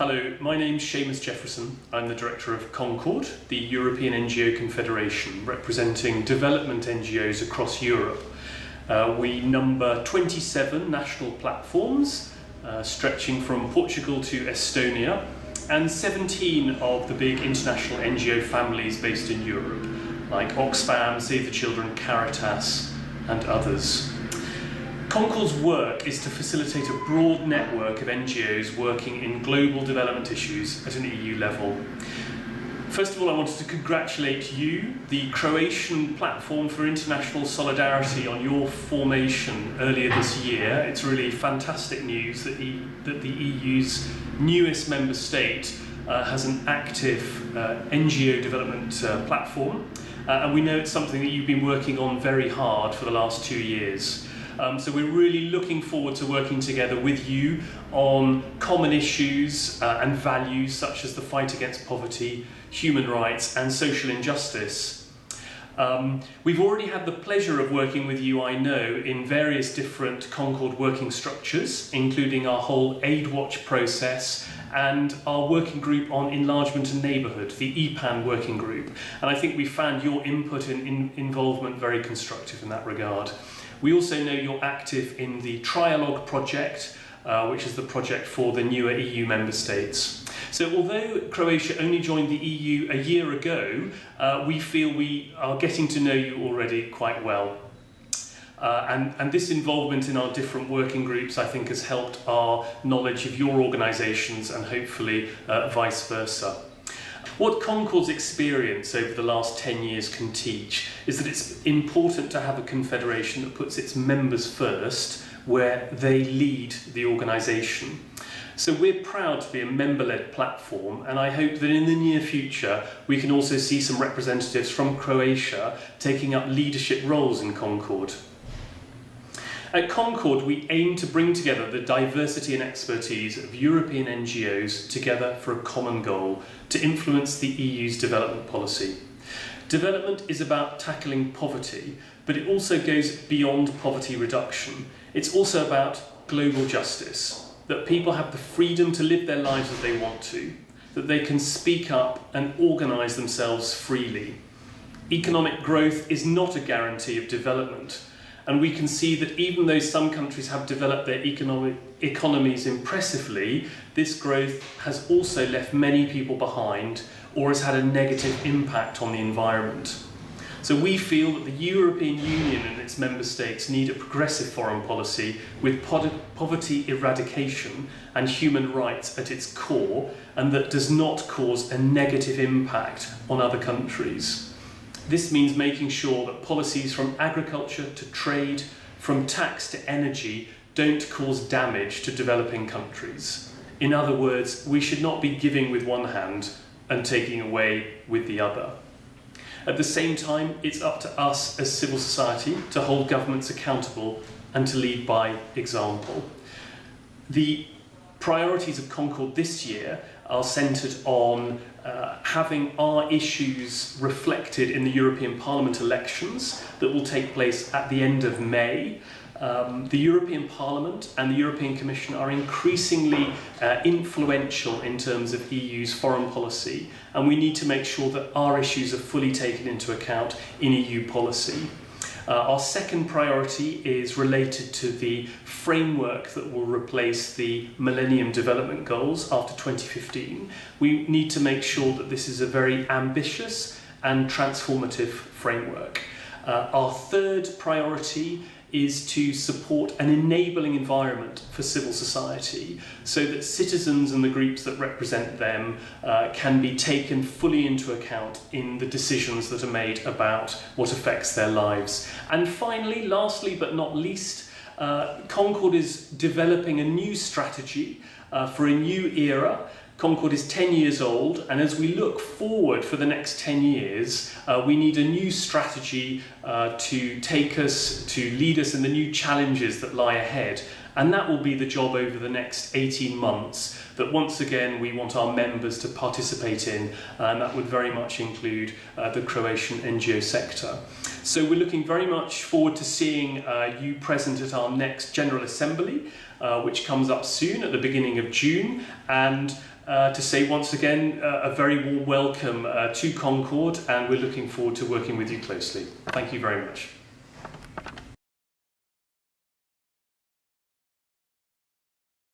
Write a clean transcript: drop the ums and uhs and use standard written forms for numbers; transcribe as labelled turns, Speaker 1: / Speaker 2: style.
Speaker 1: Hello, my name's Seamus Jeffreson. I'm the director of CONCORD, the European NGO Confederation, representing development NGOs across Europe. We number 27 national platforms, stretching from Portugal to Estonia, and 17 of the big international NGO families based in Europe, like Oxfam, Save the Children, Caritas, and others. CONCORD's work is to facilitate a broad network of NGOs working in global development issues at an EU level. First of all, I wanted to congratulate you, the Croatian Platform for International Solidarity, on your formation earlier this year. It's really fantastic news that the EU's newest member state has an active NGO development platform, and we know it's something that you've been working on very hard for the last 2 years. So we're really looking forward to working together with you on common issues and values such as the fight against poverty, human rights and social injustice. We've already had the pleasure of working with you, I know, in various different CONCORD working structures, including our whole Aid Watch process and our working group on enlargement and neighbourhood, the EPAN working group. And I think we found your input and involvement very constructive in that regard. We also know you're active in the Trialogue project, which is the project for the newer EU member states. So although Croatia only joined the EU a year ago, we feel we are getting to know you already quite well. And this involvement in our different working groups, I think, has helped our knowledge of your organisations and hopefully vice versa. What CONCORD's experience over the last 10 years can teach is that it's important to have a confederation that puts its members first, where they lead the organisation. So we're proud to be a member-led platform, and I hope that in the near future we can also see some representatives from Croatia taking up leadership roles in CONCORD. At CONCORD, we aim to bring together the diversity and expertise of European NGOs together for a common goal, to influence the EU's development policy. Development is about tackling poverty, but it also goes beyond poverty reduction. It's also about global justice, that people have the freedom to live their lives as they want to, that they can speak up and organise themselves freely. Economic growth is not a guarantee of development. And we can see that even though some countries have developed their economies impressively, this growth has also left many people behind or has had a negative impact on the environment. So we feel that the European Union and its member states need a progressive foreign policy with poverty eradication and human rights at its core, and that does not cause a negative impact on other countries. This means making sure that policies from agriculture to trade, from tax to energy, don't cause damage to developing countries. In other words, we should not be giving with one hand and taking away with the other. At the same time, it's up to us as civil society to hold governments accountable and to lead by example. The priorities of CONCORD this year are centred on having our issues reflected in the European Parliament elections that will take place at the end of May. The European Parliament and the European Commission are increasingly influential in terms of EU's foreign policy, and we need to make sure that our issues are fully taken into account in EU policy. Our second priority is related to the framework that will replace the Millennium Development Goals after 2015. We need to make sure that this is a very ambitious and transformative framework. Our third priority is to support an enabling environment for civil society so that citizens and the groups that represent them can be taken fully into account in the decisions that are made about what affects their lives. And finally, lastly but not least, CONCORD is developing a new strategy for a new era. CONCORD is 10 years old, and as we look forward for the next 10 years, we need a new strategy to lead us in the new challenges that lie ahead. And that will be the job over the next 18 months that once again we want our members to participate in, and that would very much include the Croatian NGO sector. So we're looking very much forward to seeing you present at our next General Assembly, which comes up soon at the beginning of June, and to say once again a very warm welcome to CONCORD, and we're looking forward to working with you closely. Thank you very much.